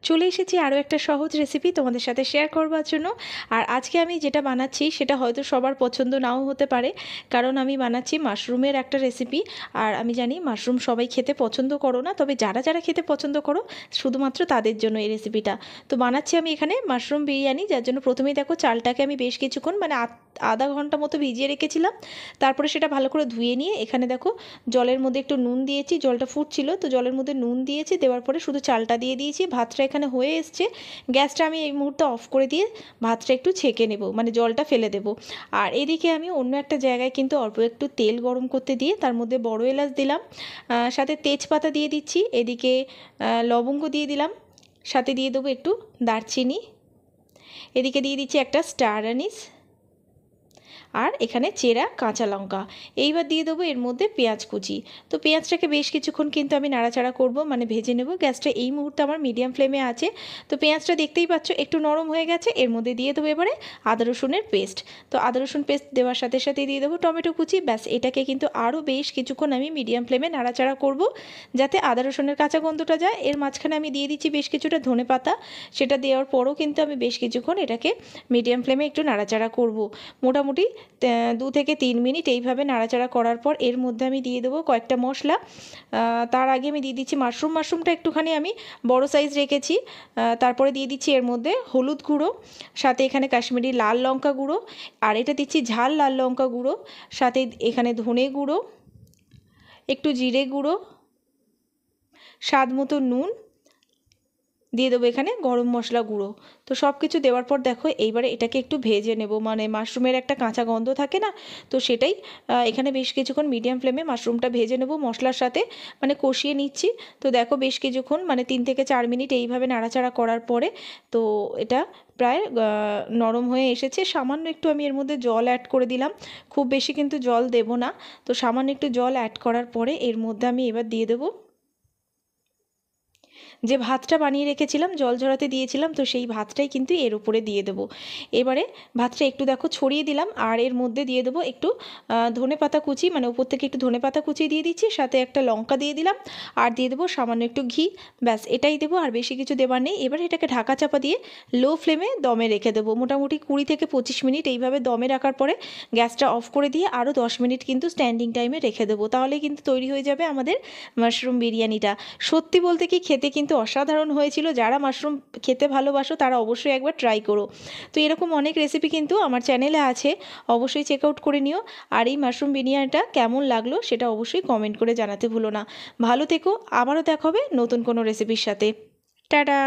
চলে এসেছি আরও একটা সহজ রেসিপি তোমাদের সাথে শেয়ার করবার জন্য। আর আজকে আমি যেটা বানাচ্ছি সেটা হয়তো সবার পছন্দ নাও হতে পারে, কারণ আমি বানাচ্ছি মাশরুমের একটা রেসিপি। আর আমি জানি মাশরুম সবাই খেতে পছন্দ করো না, তবে যারা যারা খেতে পছন্দ করো শুধুমাত্র তাদের জন্য এই রেসিপিটা। তো বানাচ্ছি আমি এখানে মাশরুম বিরিয়ানি, যার জন্য প্রথমেই দেখো চালটাকে আমি বেশ কিছুক্ষণ আধা ঘন্টা মতো ভিজিয়ে রেখেছিলাম। তারপরে সেটা ভালো করে ধুয়ে নিয়ে এখানে দেখো জলের মধ্যে একটু নুন দিয়েছি, জলটা ফুটছিল তো জলের মধ্যে নুন দিয়েছি, দেওয়ার পরে শুধু চালটা দিয়ে দিয়েছি। ভাতটা এখানে হয়ে এসছে, গ্যাসটা আমি এই মুহূর্তে অফ করে দিয়ে ভাতটা একটু ছেঁকে নেব, মানে জলটা ফেলে দেব। আর এদিকে আমি অন্য একটা জায়গায় কিন্তু অল্প একটু তেল গরম করতে দিয়ে তার মধ্যে বড় এলাচ দিলাম, সাথে তেজপাতা দিয়ে দিচ্ছি, এদিকে লবঙ্গ দিয়ে দিলাম, সাথে দিয়ে দেবো একটু দারচিনি, এদিকে দিয়ে দিচ্ছি একটা স্টার অ্যানিস, আর এখানে চেরা কাঁচা লঙ্কা। এইবার দিয়ে দেবো এর মধ্যে পেঁয়াজ কুচি। তো পেঁয়াজটাকে বেশ কিছুক্ষণ কিন্তু আমি নাড়াচাড়া করব, মানে ভেজে নেব। গ্যাসটা এই মুহূর্তে আমার মিডিয়াম ফ্লেমে আছে। তো পেঁয়াজটা দেখতেই পাচ্ছ একটু নরম হয়ে গেছে। এর মধ্যে দিয়ে দেবো এবারে আদা রসুনের পেস্ট। তো আদা রসুন পেস্ট দেওয়ার সাথে সাথে দিয়ে দেবো টমেটো কুচি। ব্যাস, এটাকে কিন্তু আরও বেশ কিছুক্ষণ আমি মিডিয়াম ফ্লেমে নাড়াচাড়া করব, যাতে আদা রসুনের কাঁচা গন্ধটা যায়। এর মাঝখানে আমি দিয়ে দিচ্ছি বেশ কিছুটা ধনেপাতা। সেটা দেওয়ার পরও কিন্তু আমি বেশ কিছুক্ষণ এটাকে মিডিয়াম ফ্লেমে একটু নাড়াচাড়া করব, মোটামুটি 2 থেকে 3 মিনিট এইভাবে নাড়াচাড়া করার পর এর মধ্যে আমি দিয়ে দেবো কয়েকটা মশলা। তার আগে আমি দিয়ে দিচ্ছি মাশরুমটা একটুখানি আমি বড় সাইজ রেখেছি। তারপরে দিয়ে দিচ্ছি এর মধ্যে হলুদ গুঁড়ো, সাথে এখানে কাশ্মীরি লাল লঙ্কা গুঁড়ো, আর এটা দিচ্ছি ঝাল লাল লঙ্কা গুঁড়ো, সাথে এখানে ধনে গুঁড়ো, একটু জিরে গুঁড়ো, স্বাদ মতো নুন, দিয়ে দেবো এখানে গরম মশলা গুঁড়ো। তো সব কিছু দেওয়ার পর দেখো এইবারে এটাকে একটু ভেজে নেব, মানে মাশরুমের একটা কাঁচা গন্ধ থাকে না, তো সেটাই এখানে বেশ কিছুক্ষণ মিডিয়াম ফ্লেমে মাশরুমটা ভেজে নেব মশলার সাথে, মানে কষিয়ে নিচ্ছি। তো দেখো বেশ কিছুক্ষণ, মানে 3 থেকে 4 মিনিট এইভাবে নাড়াচাড়া করার পরে তো এটা প্রায় নরম হয়ে এসেছে। সামান্য একটু আমি এর মধ্যে জল অ্যাড করে দিলাম, খুব বেশি কিন্তু জল দেব না। তো সামান্য একটু জল অ্যাড করার পরে এর মধ্যে আমি এবার দিয়ে দেবো যে ভাতটা বানিয়ে রেখেছিলাম, জল ঝরাতে দিয়েছিলাম, তো সেই ভাতটাই কিন্তু এর উপরে দিয়ে দেবো। এবারে ভাতটা একটু দেখো ছড়িয়ে দিলাম, আর এর মধ্যে দিয়ে দেবো একটু ধনেপাতা কুচি, মানে উপর থেকে একটু ধনেপাতা কুচি দিয়ে দিচ্ছি, সাথে একটা লঙ্কা দিয়ে দিলাম, আর দিয়ে দেবো সামান্য একটু ঘি। ব্যাস, এটাই দেবো, আর বেশি কিছু দেবার নেই। এবার এটাকে ঢাকা চাপা দিয়ে লো ফ্লেমে দমে রেখে দেবো, মোটামুটি 20 থেকে 25 মিনিট এইভাবে দমে রাখার পরে গ্যাসটা অফ করে দিয়ে আরও 10 মিনিট কিন্তু স্ট্যান্ডিং টাইমে রেখে দেবো। তাহলে কিন্তু তৈরি হয়ে যাবে আমাদের মাশরুম বিরিয়ানিটা। সত্যি বলতে কি, খেতে কিন্তু অসাধারণ হয়েছিল। যারা মাশরুম খেতে ভালোবাসো তারা অবশ্যই একবার ট্রাই করো। তো এরকম অনেক রেসিপি কিন্তু আমার চ্যানেলে আছে, অবশ্যই চেক আউট করে নিও। আর এই মাশরুম বিরিয়ানিটা কেমন লাগলো সেটা অবশ্যই কমেন্ট করে জানাতে ভুলো না। ভালো থেকো, আবারও দেখা হবে নতুন কোনো রেসিপির সাথে। টাটা।